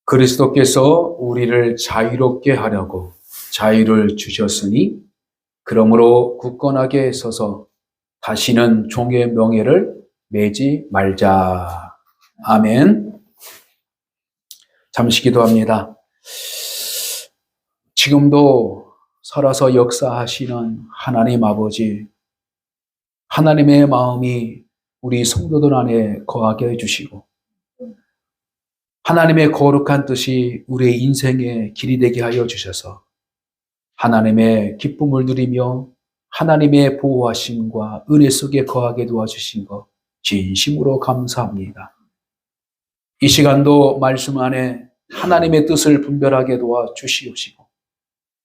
그리스도께서 우리를 자유롭게 하려고 자유를 주셨으니 그러므로 굳건하게 서서 다시는 종의 명예를 매지 말자. 아멘. 잠시 기도합니다. 지금도 살아서 역사하시는 하나님 아버지, 하나님의 마음이 우리 성도들 안에 거하게 해주시고 하나님의 거룩한 뜻이 우리의 인생의 길이 되게 하여 주셔서 하나님의 기쁨을 누리며 하나님의 보호하심과 은혜 속에 거하게 도와주신 것 진심으로 감사합니다. 이 시간도 말씀 안에 하나님의 뜻을 분별하게 도와주시옵시고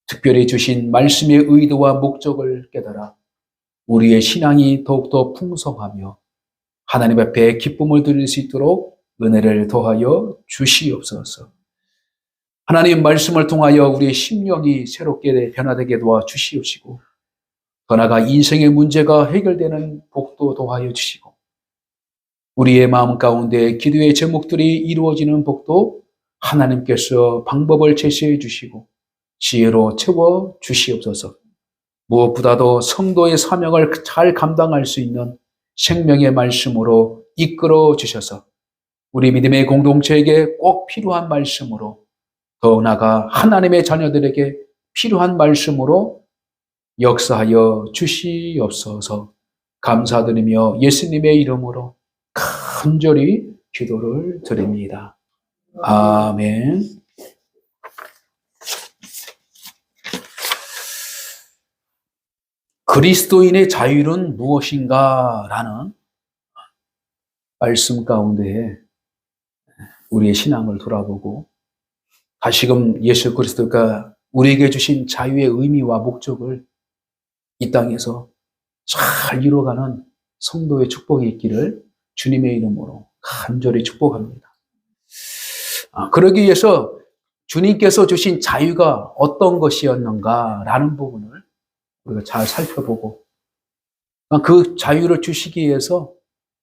특별히 주신 말씀의 의도와 목적을 깨달아 우리의 신앙이 더욱더 풍성하며 하나님 앞에 기쁨을 드릴 수 있도록 은혜를 더하여 주시옵소서. 하나님 말씀을 통하여 우리의 심령이 새롭게 변화되게 도와주시옵시고 더 나아가 인생의 문제가 해결되는 복도 도와여 주시고 우리의 마음 가운데 기도의 제목들이 이루어지는 복도 하나님께서 방법을 제시해 주시고 지혜로 채워 주시옵소서. 무엇보다도 성도의 사명을 잘 감당할 수 있는 생명의 말씀으로 이끌어 주셔서 우리 믿음의 공동체에게 꼭 필요한 말씀으로 더 나아가 하나님의 자녀들에게 필요한 말씀으로 역사하여 주시옵소서. 감사드리며 예수님의 이름으로 간절히 기도를 드립니다. 아멘. 그리스도인의 자유는 무엇인가? 라는 말씀 가운데 우리의 신앙을 돌아보고 다시금 예수 그리스도가 우리에게 주신 자유의 의미와 목적을 이 땅에서 잘 이루어가는 성도의 축복이 있기를 주님의 이름으로 간절히 축복합니다. 그러기 위해서 주님께서 주신 자유가 어떤 것이었는가라는 부분을 우리가 잘 살펴보고 그 자유를 주시기 위해서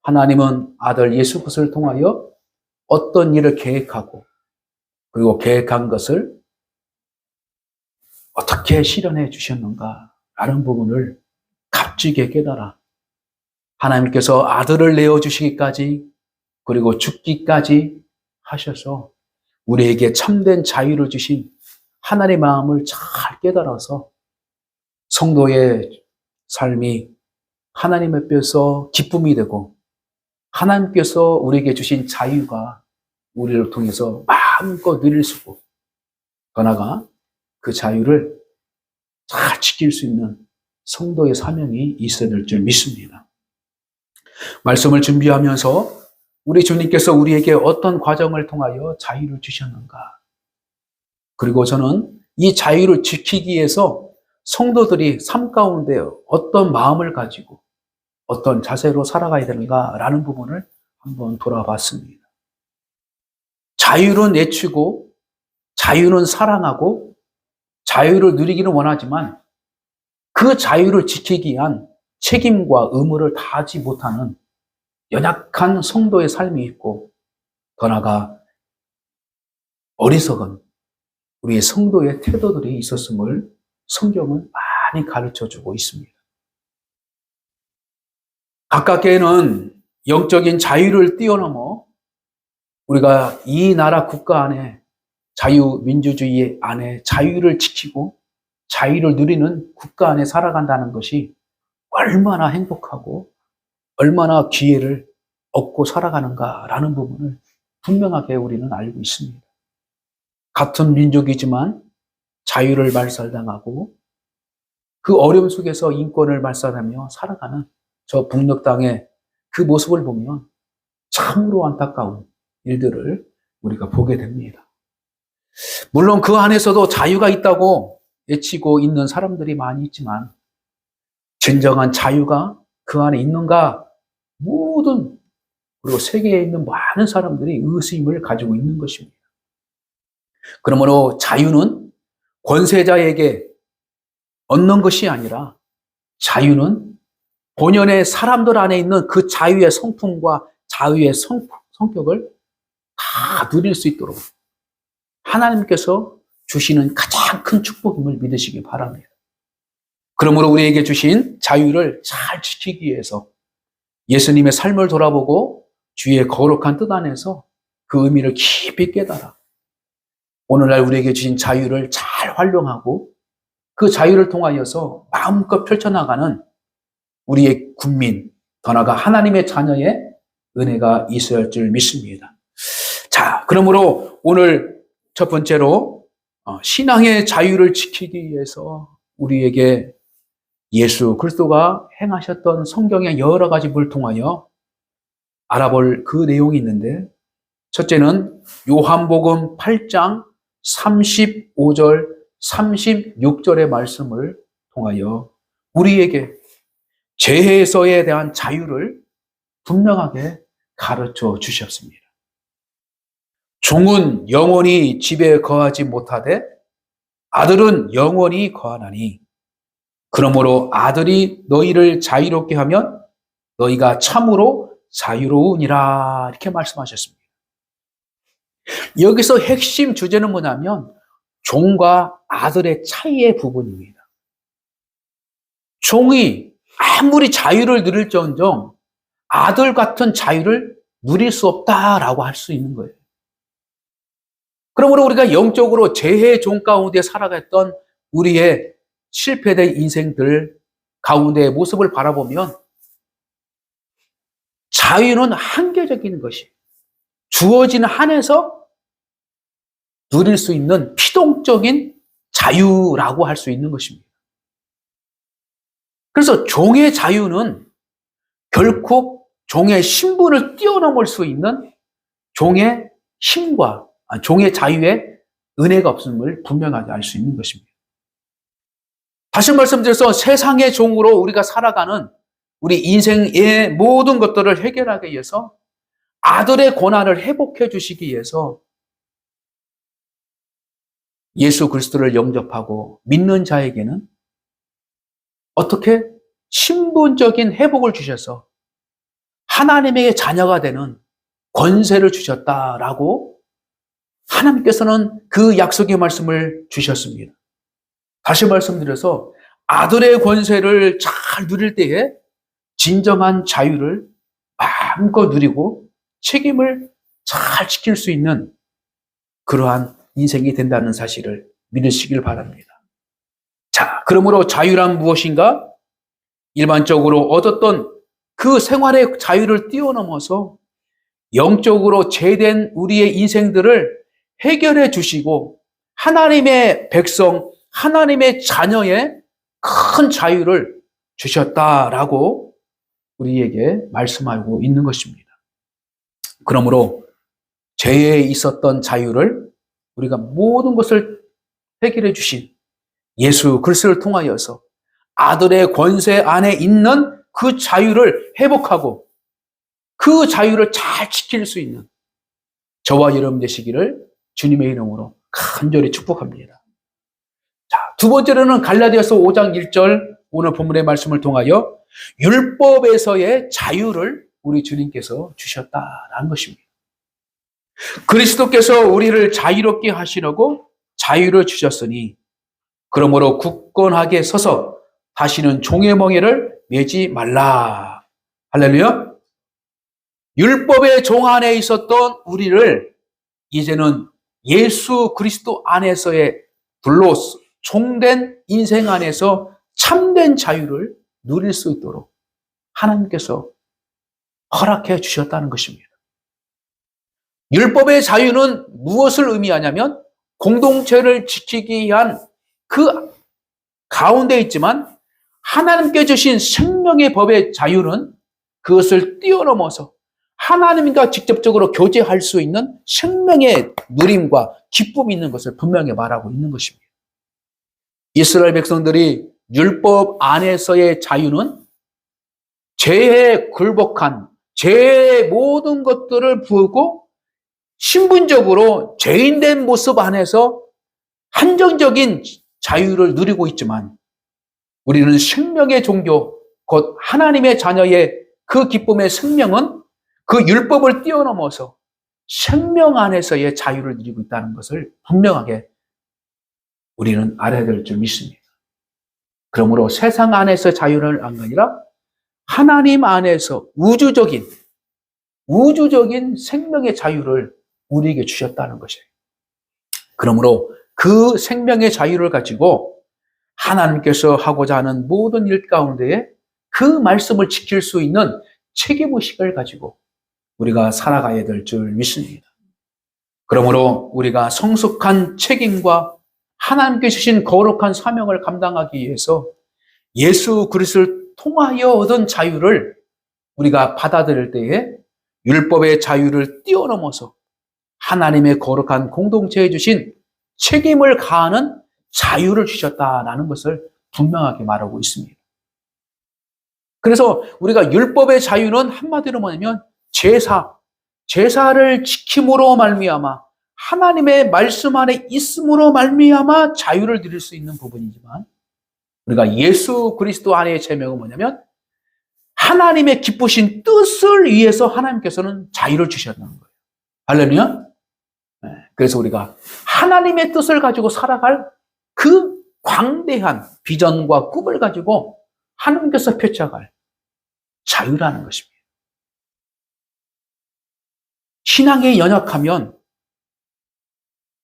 하나님은 아들 예수 그리스도를 통하여 어떤 일을 계획하고 그리고 계획한 것을 어떻게 실현해 주셨는가라는 부분을 값지게 깨달아 하나님께서 아들을 내어주시기까지 그리고 죽기까지 하셔서 우리에게 참된 자유를 주신 하나님의 마음을 잘 깨달아서 성도의 삶이 하나님 앞에서 기쁨이 되고 하나님께서 우리에게 주신 자유가 우리를 통해서 마음껏 누릴 수 있고 더 나아가 그 자유를 잘 지킬 수 있는 성도의 사명이 있어야 될 줄 믿습니다. 말씀을 준비하면서 우리 주님께서 우리에게 어떤 과정을 통하여 자유를 주셨는가? 그리고 저는 이 자유를 지키기 위해서 성도들이 삶 가운데 어떤 마음을 가지고 어떤 자세로 살아가야 되는가라는 부분을 한번 돌아봤습니다. 자유는 내치고 자유는 사랑하고 자유를 누리기는 원하지만 그 자유를 지키기 위한 책임과 의무를 다하지 못하는 연약한 성도의 삶이 있고 더 나아가 어리석은 우리의 성도의 태도들이 있었음을 성경은 많이 가르쳐주고 있습니다. 가깝게는 영적인 자유를 뛰어넘어 우리가 이 나라 국가 안에 자유민주주의 안에 자유를 지키고 자유를 누리는 국가 안에 살아간다는 것이 얼마나 행복하고 얼마나 기회를 얻고 살아가는가라는 부분을 분명하게 우리는 알고 있습니다. 같은 민족이지만 자유를 말살당하고 그 어려움 속에서 인권을 말살하며 살아가는 저 북녘 땅의 그 모습을 보면 참으로 안타까운 일들을 우리가 보게 됩니다. 물론 그 안에서도 자유가 있다고 외치고 있는 사람들이 많이 있지만 진정한 자유가 그 안에 있는가? 모든 그리고 세계에 있는 많은 사람들이 의심을 가지고 있는 것입니다. 그러므로 자유는 권세자에게 얻는 것이 아니라 자유는 본연의 사람들 안에 있는 그 자유의 성품과 자유의 성격을 다 누릴 수 있도록 하나님께서 주시는 가장 큰 축복임을 믿으시기 바랍니다. 그러므로 우리에게 주신 자유를 잘 지키기 위해서 예수님의 삶을 돌아보고 주의 거룩한 뜻 안에서 그 의미를 깊이 깨달아 오늘날 우리에게 주신 자유를 잘 활용하고 그 자유를 통하여서 마음껏 펼쳐나가는 우리의 국민, 더 나아가 하나님의 자녀의 은혜가 있어야 할 줄 믿습니다. 자, 그러므로 오늘 첫 번째로 신앙의 자유를 지키기 위해서 우리에게 예수 그리스도가 행하셨던 성경의 여러 가지 물 통하여 알아볼 그 내용이 있는데, 첫째는 요한복음 8장 35절 36절의 말씀을 통하여 우리에게 죄에서에 대한 자유를 분명하게 가르쳐 주셨습니다. 종은 영원히 집에 거하지 못하되 아들은 영원히 거하나니 그러므로 아들이 너희를 자유롭게 하면 너희가 참으로 자유로우니라, 이렇게 말씀하셨습니다. 여기서 핵심 주제는 뭐냐면 종과 아들의 차이의 부분입니다. 종이 아무리 자유를 누릴지언정 아들 같은 자유를 누릴 수 없다라고 할 수 있는 거예요. 그러므로 우리가 영적으로 죄의 종 가운데 살아갔던 우리의 실패된 인생들 가운데의 모습을 바라보면 자유는 한계적인 것이 주어진 한에서 누릴 수 있는 피동적인 자유라고 할 수 있는 것입니다. 그래서 종의 자유는 결코 종의 신분을 뛰어넘을 수 있는 종의 힘과 종의 자유에 은혜가 없음을 분명하게 알 수 있는 것입니다. 다시 말씀드려서 세상의 종으로 우리가 살아가는 우리 인생의 모든 것들을 해결하기 위해서 아들의 권한을 회복해 주시기 위해서 예수 그리스도를 영접하고 믿는 자에게는 어떻게 신분적인 회복을 주셔서 하나님의 자녀가 되는 권세를 주셨다라고 하나님께서는 그 약속의 말씀을 주셨습니다. 다시 말씀드려서 아들의 권세를 잘 누릴 때에 진정한 자유를 마음껏 누리고 책임을 잘 지킬 수 있는 그러한 인생이 된다는 사실을 믿으시길 바랍니다. 자, 그러므로 자유란 무엇인가? 일반적으로 얻었던 그 생활의 자유를 뛰어넘어서 영적으로 죄된 우리의 인생들을 해결해 주시고 하나님의 백성, 하나님의 자녀의 큰 자유를 주셨다라고 우리에게 말씀하고 있는 것입니다. 그러므로 죄에 있었던 자유를 우리가 모든 것을 해결해 주신 예수 그리스도를 통하여서 아들의 권세 안에 있는 그 자유를 회복하고 그 자유를 잘 지킬 수 있는 저와 여러분 되시기를 주님의 이름으로 간절히 축복합니다. 자, 두 번째로는 갈라디아서 5장 1절 오늘 본문의 말씀을 통하여 율법에서의 자유를 우리 주님께서 주셨다라는 것입니다. 그리스도께서 우리를 자유롭게 하시려고 자유를 주셨으니 그러므로 굳건하게 서서 다시는 종의 멍에를 매지 말라. 할렐루야. 율법의 종 안에 있었던 우리를 이제는 예수 그리스도 안에서의 불로 종된 인생 안에서 참된 자유를 누릴 수 있도록 하나님께서 허락해 주셨다는 것입니다. 율법의 자유는 무엇을 의미하냐면 공동체를 지키기 위한 그 가운데 있지만 하나님께 주신 생명의 법의 자유는 그것을 뛰어넘어서 하나님과 직접적으로 교제할 수 있는 생명의 누림과 기쁨이 있는 것을 분명히 말하고 있는 것입니다. 이스라엘 백성들이 율법 안에서의 자유는 죄에 굴복한 죄의 모든 것들을 부고 신분적으로 죄인된 모습 안에서 한정적인 자유를 누리고 있지만 우리는 생명의 종교, 곧 하나님의 자녀의 그 기쁨의 생명은 그 율법을 뛰어넘어서 생명 안에서의 자유를 누리고 있다는 것을 분명하게 우리는 알아야 될 줄 믿습니다. 그러므로 세상 안에서 자유를 안 아니라 하나님 안에서 우주적인 생명의 자유를 우리에게 주셨다는 것이에요. 그러므로 그 생명의 자유를 가지고 하나님께서 하고자 하는 모든 일 가운데에 그 말씀을 지킬 수 있는 책임의식을 가지고 우리가 살아가야 될 줄 믿습니다. 그러므로 우리가 성숙한 책임과 하나님께 주신 거룩한 사명을 감당하기 위해서 예수 그리스도를 통하여 얻은 자유를 우리가 받아들일 때에 율법의 자유를 뛰어넘어서 하나님의 거룩한 공동체에 주신 책임을 가하는 자유를 주셨다라는 것을 분명하게 말하고 있습니다. 그래서 우리가 율법의 자유는 한마디로 뭐냐면 제사를 지킴으로 말미암아 하나님의 말씀 안에 있음으로 말미암아 자유를 누릴 수 있는 부분이지만 우리가 예수 그리스도 안의 제명은 뭐냐면 하나님의 기쁘신 뜻을 위해서 하나님께서는 자유를 주셨다는 거예요. 할렐루야? 그래서 우리가 하나님의 뜻을 가지고 살아갈 그 광대한 비전과 꿈을 가지고 하나님께서 펼쳐갈 자유라는 것입니다. 신앙에 연약하면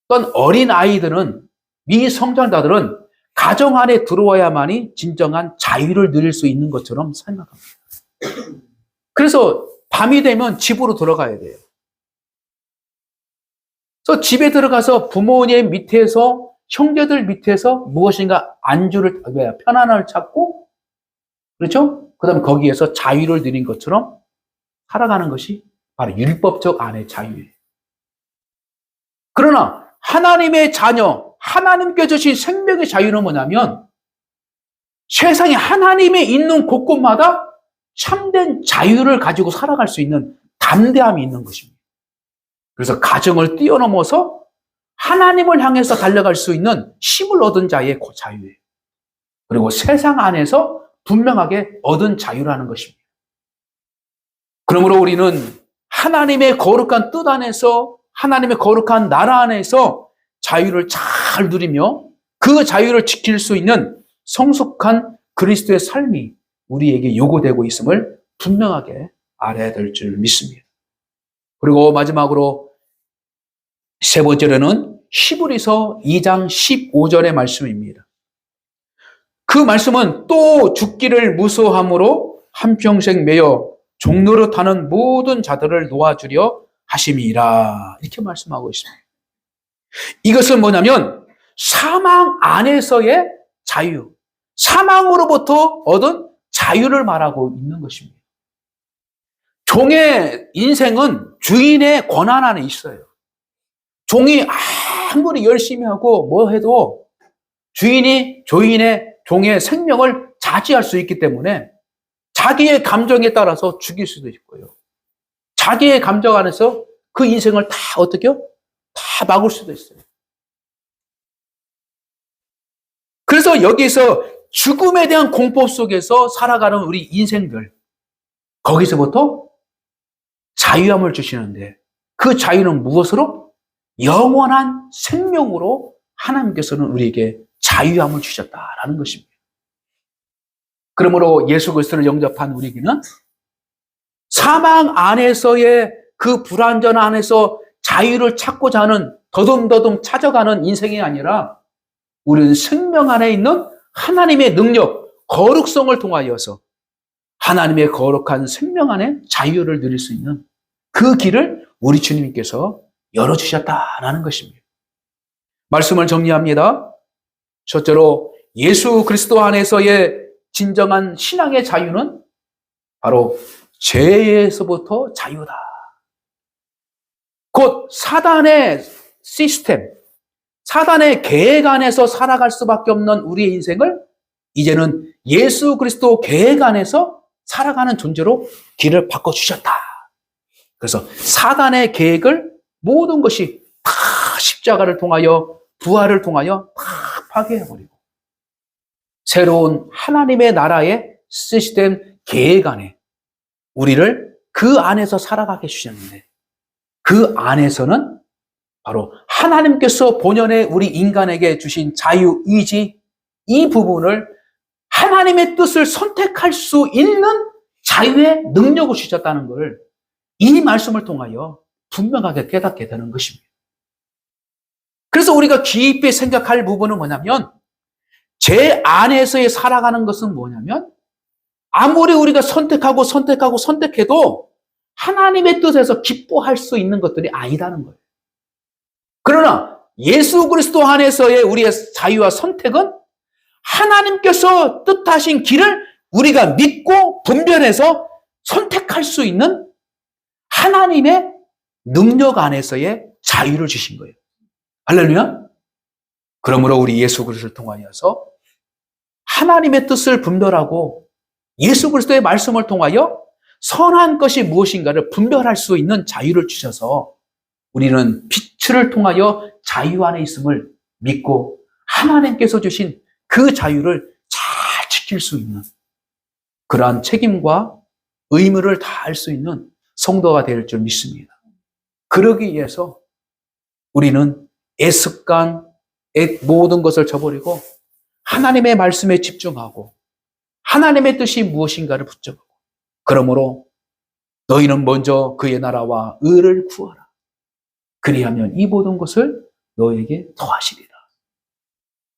어떤 어린 아이들은 미성장자들은 가정 안에 들어와야만이 진정한 자유를 누릴 수 있는 것처럼 생각합니다. 그래서 밤이 되면 집으로 들어가야 돼요. 그래서 집에 들어가서 부모님 밑에서 형제들 밑에서 무엇인가 안주를 편안함을 찾고 그렇죠? 그다음 거기에서 자유를 누린 것처럼 살아가는 것이 바로 율법적 안의 자유예요. 그러나 하나님의 자녀, 하나님께 주신 생명의 자유는 뭐냐면 세상에 하나님이 있는 곳곳마다 참된 자유를 가지고 살아갈 수 있는 담대함이 있는 것입니다. 그래서 가정을 뛰어넘어서 하나님을 향해서 달려갈 수 있는 힘을 얻은 자의 자유예요. 그리고 세상 안에서 분명하게 얻은 자유라는 것입니다. 그러므로 우리는 하나님의 거룩한 뜻 안에서 하나님의 거룩한 나라 안에서 자유를 잘 누리며 그 자유를 지킬 수 있는 성숙한 그리스도의 삶이 우리에게 요구되고 있음을 분명하게 알아야 될 줄 믿습니다. 그리고 마지막으로 세 번째로는 히브리서 2장 15절의 말씀입니다. 그 말씀은 또 죽기를 무서워함으로 한평생 매여 종로로 타는 모든 자들을 놓아주려 하심이라 이렇게 말씀하고 있습니다. 이것은 뭐냐면 사망 안에서의 자유, 사망으로부터 얻은 자유를 말하고 있는 것입니다. 종의 인생은 주인의 권한 안에 있어요. 종이 아무리 열심히 하고 뭐 해도 주인이 종의 생명을 자지할 수 있기 때문에 자기의 감정에 따라서 죽일 수도 있고요. 자기의 감정 안에서 그 인생을 다 어떻게요? 다 막을 수도 있어요. 그래서 여기서 죽음에 대한 공포 속에서 살아가는 우리 인생들, 거기서부터 자유함을 주시는데 그 자유는 무엇으로? 영원한 생명으로 하나님께서는 우리에게 자유함을 주셨다라는 것입니다. 그러므로 예수 그리스도를 영접한 우리에게는 사망 안에서의 그 불완전 안에서 자유를 찾고자 하는 더듬더듬 찾아가는 인생이 아니라 우리는 생명 안에 있는 하나님의 능력, 거룩성을 통하여서 하나님의 거룩한 생명 안에 자유를 누릴 수 있는 그 길을 우리 주님께서 열어주셨다라는 것입니다. 말씀을 정리합니다. 첫째로 예수 그리스도 안에서의 진정한 신앙의 자유는 바로 죄에서부터 자유다. 곧 사단의 시스템, 사단의 계획 안에서 살아갈 수밖에 없는 우리의 인생을 이제는 예수 그리스도 계획 안에서 살아가는 존재로 길을 바꿔주셨다. 그래서 사단의 계획을 모든 것이 다 십자가를 통하여 부활을 통하여 다 파괴해버리고 새로운 하나님의 나라의 시스템 계획 안에 우리를 그 안에서 살아가게 해주셨는데 그 안에서는 바로 하나님께서 본연의 우리 인간에게 주신 자유의지, 이 부분을 하나님의 뜻을 선택할 수 있는 자유의 능력을 주셨다는 걸 이 말씀을 통하여 분명하게 깨닫게 되는 것입니다. 그래서 우리가 깊이 생각할 부분은 뭐냐면, 제 안에서의 살아가는 것은 뭐냐면, 아무리 우리가 선택해도 하나님의 뜻에서 기뻐할 수 있는 것들이 아니다는 거예요. 그러나 예수 그리스도 안에서의 우리의 자유와 선택은 하나님께서 뜻하신 길을 우리가 믿고 분별해서 선택할 수 있는 하나님의 능력 안에서의 자유를 주신 거예요. 할렐루야. 그러므로 우리 예수 그리스도를 통하여서 하나님의 뜻을 분별하고 예수 그리스도의 말씀을 통하여 선한 것이 무엇인가를 분별할 수 있는 자유를 주셔서 우리는 빛을 통하여 자유 안에 있음을 믿고 하나님께서 주신 그 자유를 잘 지킬 수 있는 그러한 책임과 의무를 다할 수 있는 성도가 될 줄 믿습니다. 그러기 위해서 우리는 애습관, 모든 것을 저버리고 하나님의 말씀에 집중하고 하나님의 뜻이 무엇인가를 붙잡고, 그러므로 너희는 먼저 그의 나라와 의를 구하라. 그리하면 이 모든 것을 너에게 더하시리라.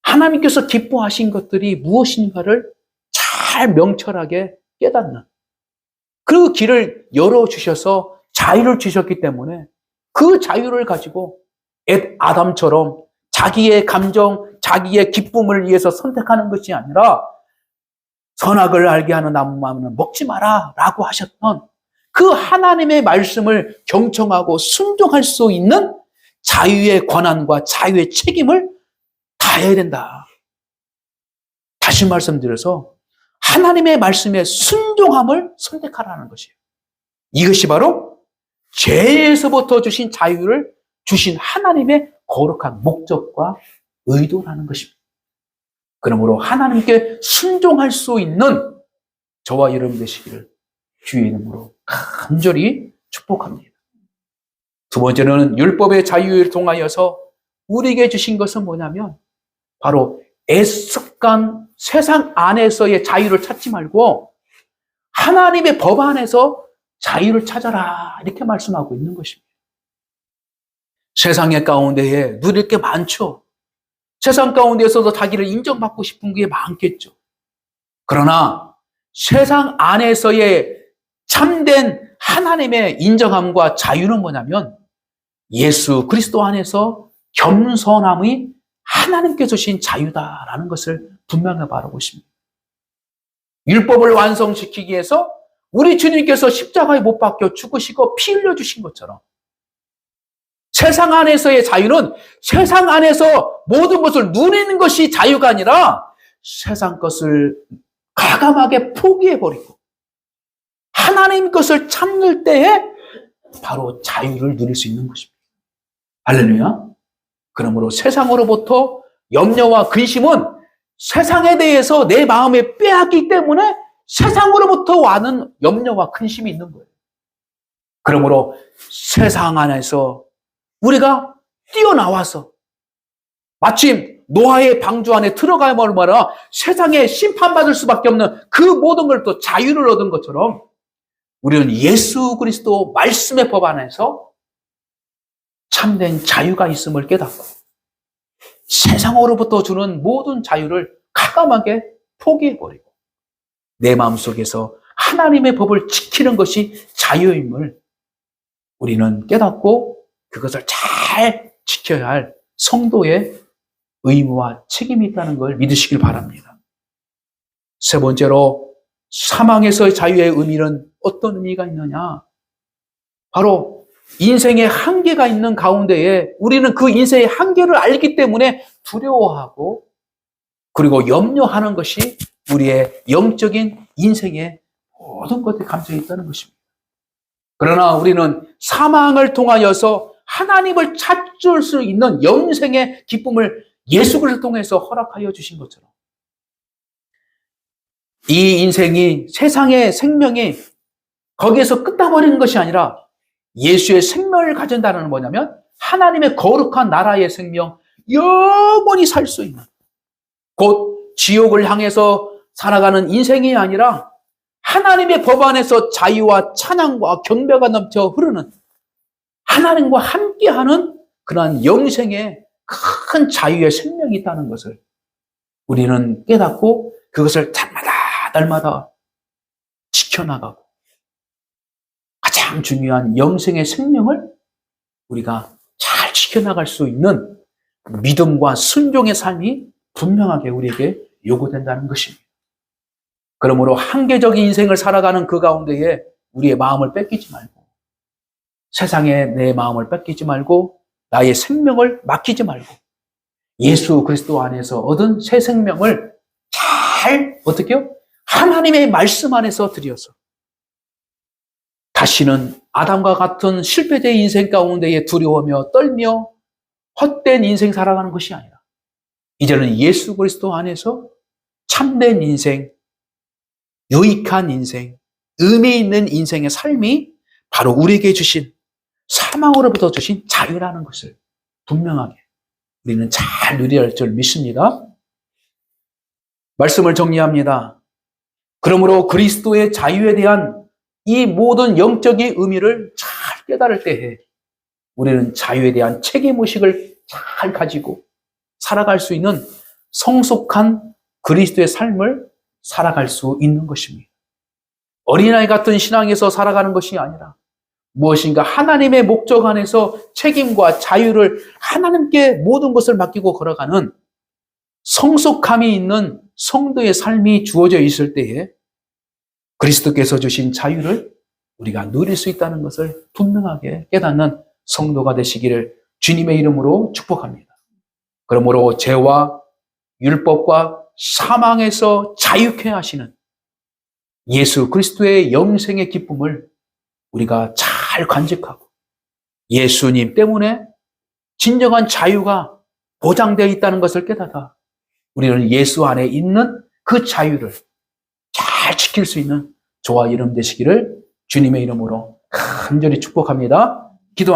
하나님께서 기뻐하신 것들이 무엇인가를 잘 명철하게 깨닫는 그 길을 열어주셔서 자유를 주셨기 때문에 그 자유를 가지고 아담처럼 자기의 감정, 자기의 기쁨을 위해서 선택하는 것이 아니라 선악을 알게 하는 나무만은 먹지 마라 라고 하셨던 그 하나님의 말씀을 경청하고 순종할 수 있는 자유의 권한과 자유의 책임을 다해야 된다. 다시 말씀드려서 하나님의 말씀에 순종함을 선택하라는 것이에요. 이것이 바로 죄에서부터 주신 자유를 주신 하나님의 거룩한 목적과 의도라는 것입니다. 그러므로 하나님께 순종할 수 있는 저와 여러분 되시기를 주의 이름으로 간절히 축복합니다. 두 번째는 율법의 자유를 통하여서 우리에게 주신 것은 뭐냐면 바로 애습관, 세상 안에서의 자유를 찾지 말고 하나님의 법 안에서 자유를 찾아라, 이렇게 말씀하고 있는 것입니다. 세상의 가운데에 누릴 게 많죠. 세상 가운데에서도 자기를 인정받고 싶은 게 많겠죠. 그러나 세상 안에서의 참된 하나님의 인정함과 자유는 뭐냐면 예수 그리스도 안에서 겸손함이 하나님께 주신 자유다라는 것을 분명히 바라고 있습니다. 율법을 완성시키기 위해서 우리 주님께서 십자가에 못 박혀 죽으시고 피 흘려주신 것처럼 세상 안에서의 자유는 세상 안에서 모든 것을 누리는 것이 자유가 아니라 세상 것을 과감하게 포기해버리고 하나님 것을 찾는 때에 바로 자유를 누릴 수 있는 것입니다. 할렐루야. 그러므로 세상으로부터 염려와 근심은 세상에 대해서 내 마음에 빼앗기 때문에 세상으로부터 와는 염려와 근심이 있는 거예요. 그러므로 세상 안에서 우리가 뛰어나와서 마침 노아의 방주 안에 들어가야만 얼마나 세상에 심판받을 수밖에 없는 그 모든 걸 또 자유를 얻은 것처럼 우리는 예수 그리스도 말씀의 법 안에서 참된 자유가 있음을 깨닫고 세상으로부터 주는 모든 자유를 과감하게 포기해버리고 내 마음속에서 하나님의 법을 지키는 것이 자유임을 우리는 깨닫고 그것을 잘 지켜야 할 성도의 의무와 책임이 있다는 걸 믿으시길 바랍니다. 세 번째로 사망에서의 자유의 의미는 어떤 의미가 있느냐? 바로 인생의 한계가 있는 가운데에 우리는 그 인생의 한계를 알기 때문에 두려워하고 그리고 염려하는 것이 우리의 영적인 인생의 모든 것에 감춰 있다는 것입니다. 그러나 우리는 사망을 통하여서 하나님을 찾을 수 있는 영생의 기쁨을 예수 그리스도를 통해서 허락하여 주신 것처럼 이 인생이 세상의 생명이 거기에서 끝나버리는 것이 아니라 예수의 생명을 가진다는 건 뭐냐면 하나님의 거룩한 나라의 생명, 영원히 살 수 있는, 곧 지옥을 향해서 살아가는 인생이 아니라 하나님의 법 안에서 자유와 찬양과 경배가 넘쳐 흐르는, 하나님과 함께하는 그러한 영생의 큰 자유의 생명이 있다는 것을 우리는 깨닫고 그것을 날마다 지켜나가고 가장 중요한 영생의 생명을 우리가 잘 지켜나갈 수 있는 믿음과 순종의 삶이 분명하게 우리에게 요구된다는 것입니다. 그러므로 한계적인 인생을 살아가는 그 가운데에 우리의 마음을 뺏기지 말고, 세상에 내 마음을 뺏기지 말고, 나의 생명을 맡기지 말고, 예수 그리스도 안에서 얻은 새 생명을 잘 어떻게요? 하나님의 말씀 안에서 드려서 다시는 아담과 같은 실패된 인생 가운데에 두려워하며 떨며 헛된 인생 살아가는 것이 아니라 이제는 예수 그리스도 안에서 참된 인생, 유익한 인생, 의미 있는 인생의 삶이 바로 우리에게 주신, 사망으로부터 주신 자유라는 것을 분명하게 우리는 잘 누려야 할 줄 믿습니다. 말씀을 정리합니다. 그러므로 그리스도의 자유에 대한 이 모든 영적인 의미를 잘 깨달을 때에 우리는 자유에 대한 책임의식을 잘 가지고 살아갈 수 있는 성숙한 그리스도의 삶을 살아갈 수 있는 것입니다. 어린아이 같은 신앙에서 살아가는 것이 아니라 무엇인가 하나님의 목적 안에서 책임과 자유를 하나님께 모든 것을 맡기고 걸어가는 성숙함이 있는 성도의 삶이 주어져 있을 때에 그리스도께서 주신 자유를 우리가 누릴 수 있다는 것을 분명하게 깨닫는 성도가 되시기를 주님의 이름으로 축복합니다. 그러므로 죄와 율법과 사망에서 자유케 하시는 예수 그리스도의 영생의 기쁨을 우리가 잘 간직하고 예수님 때문에 진정한 자유가 보장되어 있다는 것을 깨닫아 우리는 예수 안에 있는 그 자유를 잘 지킬 수 있는 저와 여러분 되시기를 주님의 이름으로 간절히 축복합니다. 기도합니다.